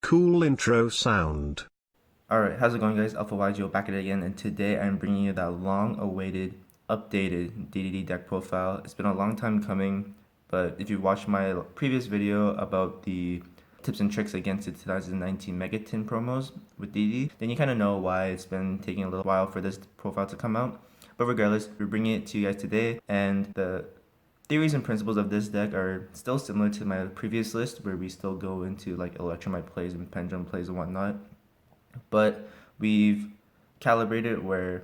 Cool intro sound. Alright, how's it going guys? AlphaYGO back at it again, and today I'm bringing you that long-awaited, updated DDD deck profile. It's been a long time coming, but if you watched my previous video about the tips and tricks against the 2019 Megatin promos with DDD, then you kind of know why it's been taking a little while for this profile to come out. But regardless, we're bringing it to you guys today, and the theories and principles of this deck are still similar to my previous list, where we still go into like Electromite plays and Pendulum plays and whatnot. But we've calibrated where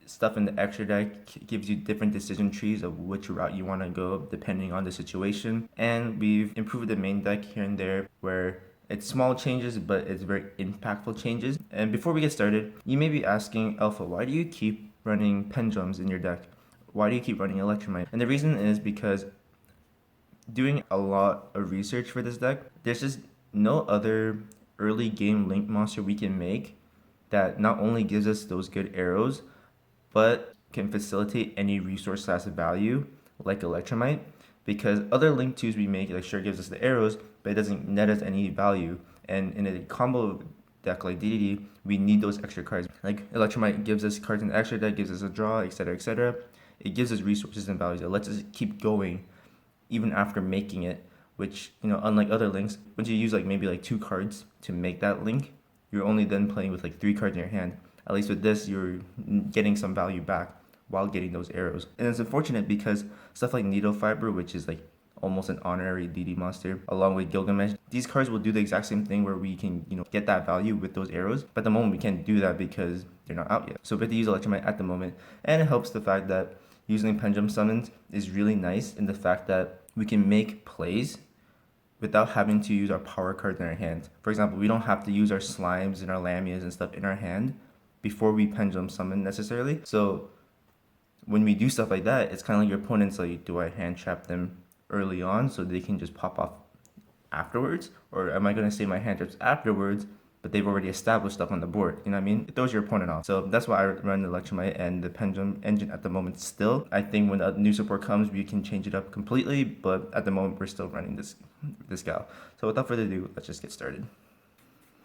stuff in the extra deck gives you different decision trees of which route you want to go depending on the situation. And we've improved the main deck here and there where it's small changes, but it's very impactful changes. And before we get started, you may be asking, Alpha, why do you keep running Pendulums in your deck? Why do you keep running Electromite? And the reason is because doing a lot of research for this deck, there's just no other early game link monster we can make that not only gives us those good arrows, but can facilitate any resource class of value like Electromite, because other link 2s we make, like, sure, gives us the arrows, but it doesn't net us any value. And in a combo deck like DDD, we need those extra cards. Like Electromite gives us cards in the extra deck, gives us a draw, etc., etc. It gives us resources and values. It lets us keep going even after making it, which, you know, unlike other links, once you use like maybe like 2 cards to make that link, you're only then playing with like 3 cards in your hand. At least with this, you're getting some value back while getting those arrows. And it's unfortunate because stuff like Needle Fiber, which is like almost an honorary DD monster, along with Gilgamesh, these cards will do the exact same thing where we can, you know, get that value with those arrows. But at the moment, we can't do that because they're not out yet. So we have to use Electromite at the moment. And it helps the fact that using Pendulum summons is really nice in the fact that we can make plays without having to use our power cards in our hand. For example, we don't have to use our slimes and our lamias and stuff in our hand before we pendulum summon necessarily. So when we do stuff like that, it's kind of like your opponent's like, do I hand trap them early on so they can just pop off afterwards? Or am I going to say my hand traps afterwards, but they've already established stuff on the board? You know what I mean? It throws your opponent off. So that's why I run the Electromite and the Pendulum engine at the moment still. I think when the new support comes, we can change it up completely, but at the moment, we're still running this gal. So without further ado, let's just get started.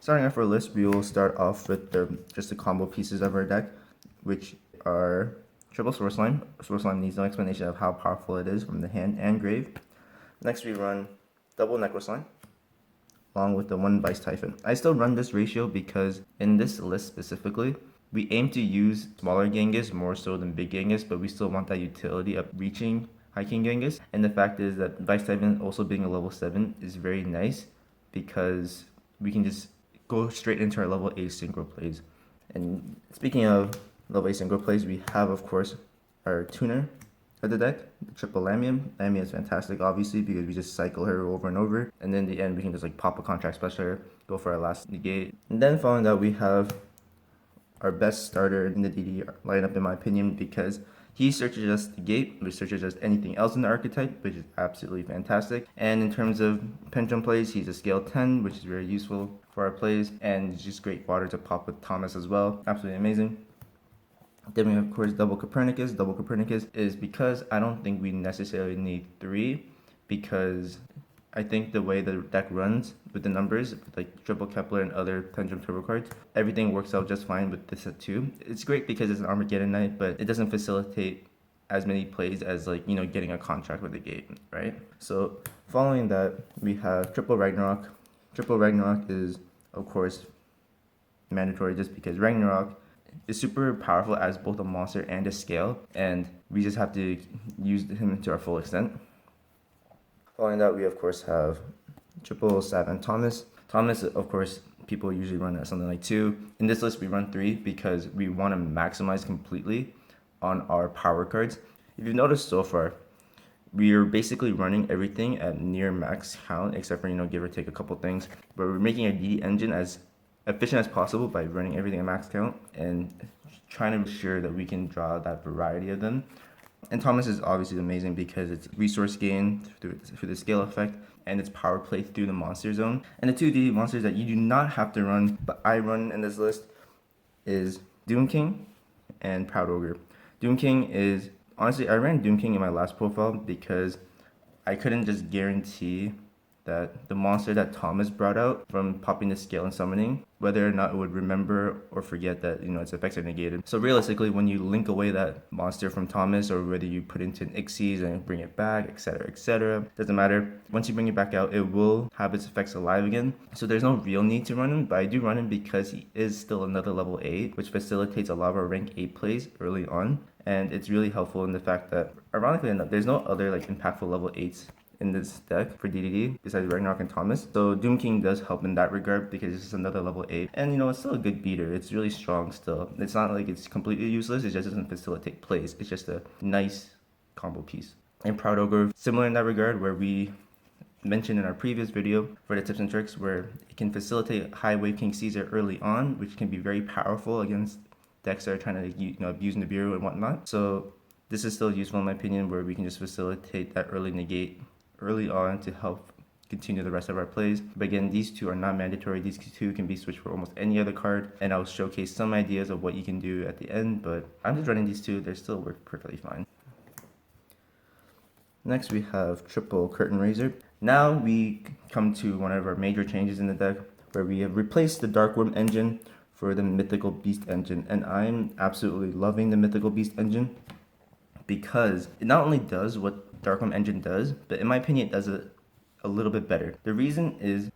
Starting off our list, we will start off with just the combo pieces of our deck, which are triple Source Line. Source Line needs no explanation of how powerful it is from the hand and grave. Next, we run double Necros Line, along with the 1 Vice Typhon. I still run this ratio because in this list specifically, we aim to use smaller Genghis more so than big Genghis, but we still want that utility of reaching High King Genghis. And the fact is that Vice Typhon also being a level 7 is very nice because we can just go straight into our level 8 synchro plays. And speaking of level 8 synchro plays, we have, of course, our tuner of the deck, the triple Lamia. Lamia is fantastic, obviously, because we just cycle her over and over, and then in the end we can just like pop a contract special, go for our last negate. And then following that, we have our best starter in the DD lineup, in my opinion, because he searches just the gate, which searches just anything else in the archetype, which is absolutely fantastic. And in terms of pendulum plays, he's a scale 10, which is very useful for our plays, and it's just great water to pop with Thomas as well. Absolutely amazing. Then we have, of course, double Copernicus. Double Copernicus is because I don't think we necessarily need 3, because I think the way the deck runs with the numbers, like triple Kepler and other Pendulum Turbo cards, everything works out just fine with this at 2. It's great because it's an Armageddon Knight, but it doesn't facilitate as many plays as, like, you know, getting a contract with the gate, right? So following that, we have triple Ragnarok. Triple Ragnarok is, of course, mandatory just because Ragnarok is super powerful as both a monster and a scale, and we just have to use him to our full extent. Following that, we of course have triple Sav and Thomas. Thomas, of course, people usually run at something like 2. In this list, we run 3 because we want to maximize completely on our power cards. If you've noticed so far, we are basically running everything at near max count, except for, you know, give or take a couple things. But we're making our DD engine as efficient as possible by running everything at max count and trying to ensure that we can draw that variety of them. And Thomas is obviously amazing because it's resource gain through the scale effect, and it's power play through the monster zone. And the 2 DD monsters that you do not have to run, but I run in this list, is Doom King and Proud Ogre. Doom King is, honestly, I ran Doom King in my last profile because I couldn't just guarantee that the monster that Thomas brought out from popping the scale and summoning, whether or not it would remember or forget that, its effects are negated. So realistically, when you link away that monster from Thomas, or whether you put into an Ixies and bring it back, etc., doesn't matter. Once you bring it back out, it will have its effects alive again. So there's no real need to run him, but I do run him because he is still another level 8, which facilitates a lot of our rank 8 plays early on. And it's really helpful in the fact that, ironically enough, there's no other impactful level 8s in this deck for DDD besides Ragnarok and Thomas. So Doom King does help in that regard because it's just another level 8. And it's still a good beater. It's really strong still. It's not like it's completely useless, it just doesn't facilitate plays. It's just a nice combo piece. And Proud Ogre, similar in that regard, where we mentioned in our previous video for the tips and tricks, where it can facilitate high Wave King Caesar early on, which can be very powerful against decks that are trying to abuse Nibiru and whatnot. So this is still useful in my opinion, where we can just facilitate that early negate early on to help continue the rest of our plays. But again, these two are not mandatory. These two can be switched for almost any other card, and I'll showcase some ideas of what you can do at the end, but I'm just running these two. They still work perfectly fine. Next we have triple Curtain Raiser. Now we come to one of our major changes in the deck, where we have replaced the Dark Worm engine for the Mythical Beast engine, and I'm absolutely loving the Mythical Beast engine because it not only does what Dark Worm engine does, but in my opinion it does it a little bit better. The reason is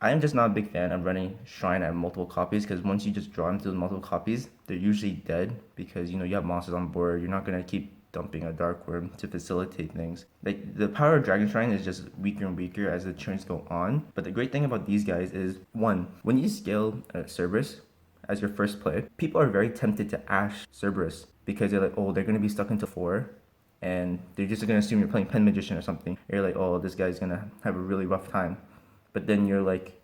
I'm just not a big fan of running Shrine at multiple copies, because once you just draw into those multiple copies, they're usually dead because you have monsters on board. You're not going to keep dumping a Dark Worm to facilitate things. The power of Dragon Shrine is just weaker and weaker as the turns go on. But the great thing about these guys is, one, when you scale Cerberus as your first play, people are very tempted to Ash Cerberus because they're like, oh, they're going to be stuck into 4. And they're just going to assume you're playing Pen Magician or something. You're like, oh, this guy's going to have a really rough time. But then you're like,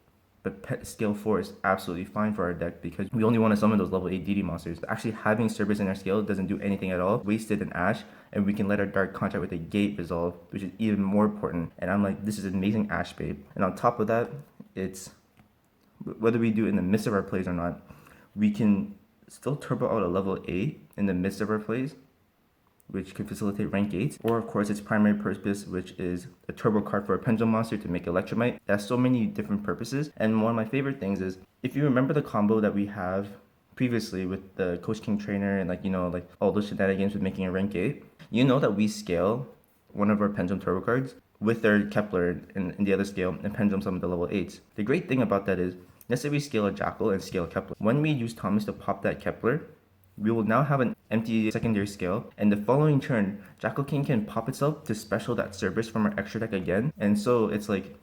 but scale 4 is absolutely fine for our deck because we only want to summon those level 8 DD monsters. Actually, having Cerberus in our scale doesn't do anything at all. Wasted an Ash, and we can let our Dark Contract with a Gate resolve, which is even more important. And I'm like, this is amazing Ash bait. And on top of that, it's whether we do it in the midst of our plays or not, we can still turbo out a level 8 in the midst of our plays, which can facilitate rank 8s, or of course its primary purpose, which is a turbo card for a Pendulum monster to make Electromite. It has so many different purposes, and one of my favorite things is, if you remember the combo that we have previously with the Coach King Trainer and all those shenanigans with making a rank 8, that we scale one of our Pendulum turbo cards with their Kepler in the other scale and Pendulum some of the level 8s. The great thing about that is, let's say we scale a Jackal and scale a Kepler. When we use Thomas to pop that Kepler, we will now have an empty secondary scale, and the following turn, Jackal King can pop itself to special that Cerberus from our extra deck again. And so it's like,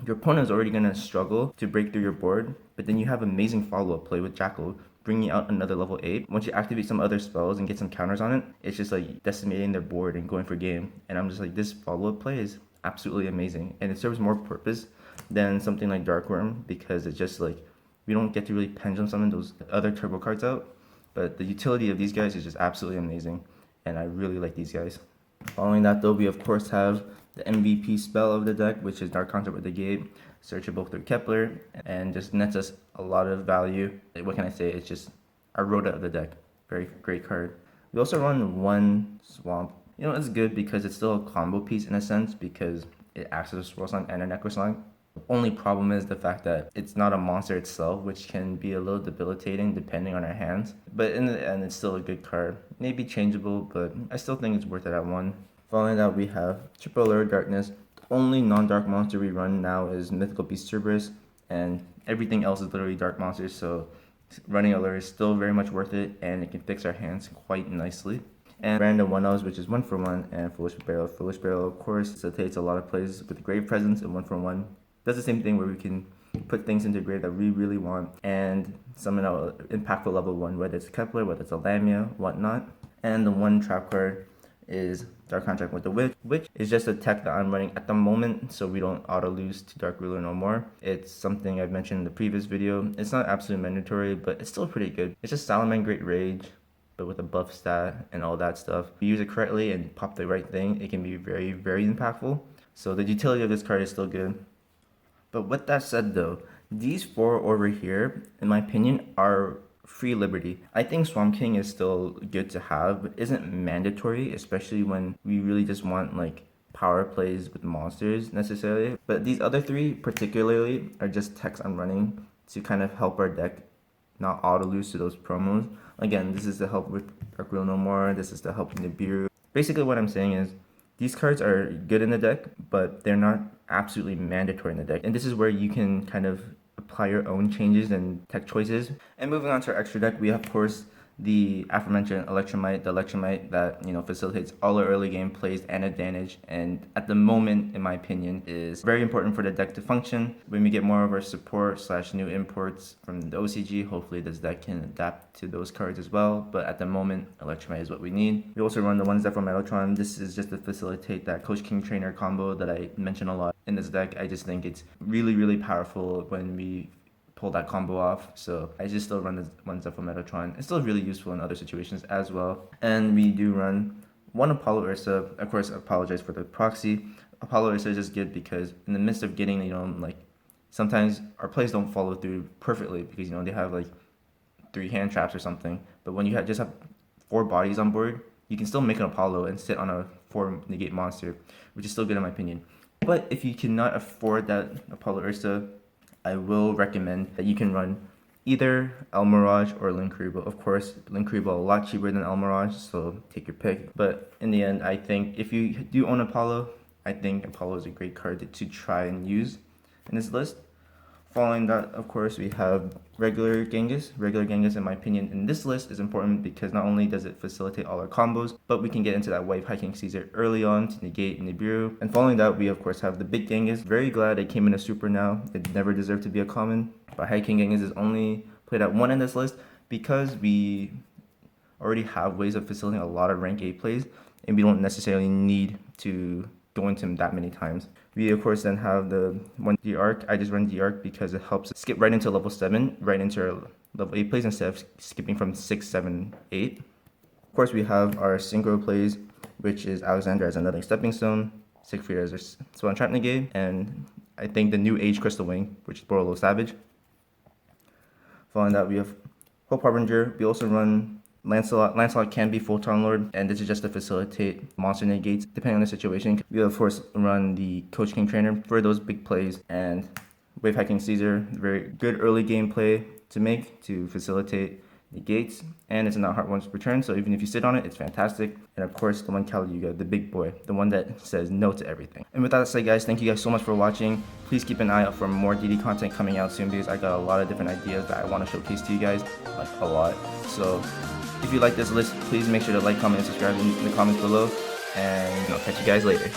your opponent is already going to struggle to break through your board, but then you have amazing follow-up play with Jackal, bringing out another level 8. Once you activate some other spells and get some counters on it, it's just like decimating their board and going for game. And I'm just like, this follow-up play is absolutely amazing, and it serves more purpose than something like Dark Worm, because it's just like, we don't get to really pendulum summon those other turbo cards out. But the utility of these guys is just absolutely amazing, and I really like these guys. Following that though, we of course have the MVP spell of the deck, which is Dark Contract with the Gate, searchable through Kepler, and just nets us a lot of value. What can I say? It's just our Rhoda of the deck. Very great card. We also run one Swamp. It's good because it's still a combo piece in a sense, because it acts as a Swirl Song and a Necrosong. The only problem is the fact that it's not a monster itself, which can be a little debilitating depending on our hands. But in the end, it's still a good card. Maybe changeable, but I still think it's worth it at 1. Following that, we have Triple Allure Darkness. The only non-dark monster we run now is Mythical Beast Cerberus, and everything else is literally dark monsters, so running Allure is still very much worth it, and it can fix our hands quite nicely. And random 1-0s, which is 1-for-1, and Foolish Barrel. Foolish Barrel, of course, facilitates a lot of plays with Grave Presence and 1-for-1. Does the same thing where we can put things into grave that we really want and summon out impactful level 1, whether it's Kepler, whether it's a Lamia, whatnot. And the one trap card is Dark Contract with the Witch, which is just a tech that I'm running at the moment, so we don't auto lose to Dark Ruler no more. It's something I've mentioned in the previous video. It's not absolutely mandatory, but it's still pretty good. It's just Salaman Great Rage, but with a buff stat and all that stuff. If you use it correctly and pop the right thing, it can be very, very impactful. So the utility of this card is still good. But with that said though, these 4 over here, in my opinion, are free liberty. I think Swamp King is still good to have, but isn't mandatory, especially when we really just want power plays with monsters necessarily, but these other three particularly are just techs I'm running to kind of help our deck not auto lose to those promos. Again, this is to help with Dark Will No More, this is to help with Nibiru. Basically what I'm saying is these cards are good in the deck, but they're not absolutely mandatory in the deck, and this is where you can kind of apply your own changes and tech choices. And moving on to our extra deck, we have of course the aforementioned Electromite, the Electromite that, you know, facilitates all our early game plays and advantage, and at the moment, in my opinion, is very important for the deck to function. When we get more of our support / new imports from the OCG, hopefully this deck can adapt to those cards as well, but at the moment, Electromite is what we need. We also run the One Zephyr Metatron. This is just to facilitate that Coach King Trainer combo that I mention a lot in this deck. I just think it's really powerful when we pull that combo off, so I just still run the One Zephyr Metatron. It's still really useful in other situations as well. And we do run one Apollo Ursa. Of course, I apologize for the proxy. Apollo Ursa is just good because in the midst of getting, you know, like sometimes our plays don't follow through perfectly because, you know, they have like 3 hand traps or something, but when you just have 4 bodies on board, you can still make an Apollo and sit on a 4 negate monster, which is still good in my opinion. But if you cannot afford that Apollo Ursa, I will recommend that you can run either El Mirage or Linkuriboh. Of course, Linkuriboh a lot cheaper than El Mirage, so take your pick. But in the end, I think if you do own Apollo, I think Apollo is a great card to try and use in this list. Following that, of course, we have regular Genghis. Regular Genghis, in my opinion, in this list is important because not only does it facilitate all our combos, but we can get into that wave hiking Caesar early on to negate Nibiru. And following that, we of course have the big Genghis. Very glad it came in a super now. It never deserved to be a common. But hiking Genghis is only played at 1 in this list because we already have ways of facilitating a lot of rank 8 plays, and we don't necessarily need to go into him that many times. We of course then have the one D-Arc. I just run D-Arc because it helps skip right into level 7, right into our level 8 plays instead of skipping from 6, 7, 8. Of course we have our synchro plays, which is Alexander as another stepping stone, Siegfried as our Swan Trap Negate, and I think the new age Crystal Wing, which is Borolo Savage. Following that we have Hope Harbinger. We also run Lancelot. Lancelot can be full Time Lord, and this is just to facilitate monster negates depending on the situation. We of course run the Coach King Trainer for those big plays, and Wave Hacking Caesar, very good early game play to make to facilitate negates, and it's not hard once return, so even if you sit on it, it's fantastic. And of course the one AlphaYGO, the big boy, the one that says no to everything. And with that said, guys, thank you guys so much for watching. Please keep an eye out for more DD content coming out soon because I got a lot of different ideas that I want to showcase to you guys, like a lot. So if you like this list, please make sure to like, comment, and subscribe in the comments below, and I'll catch you guys later.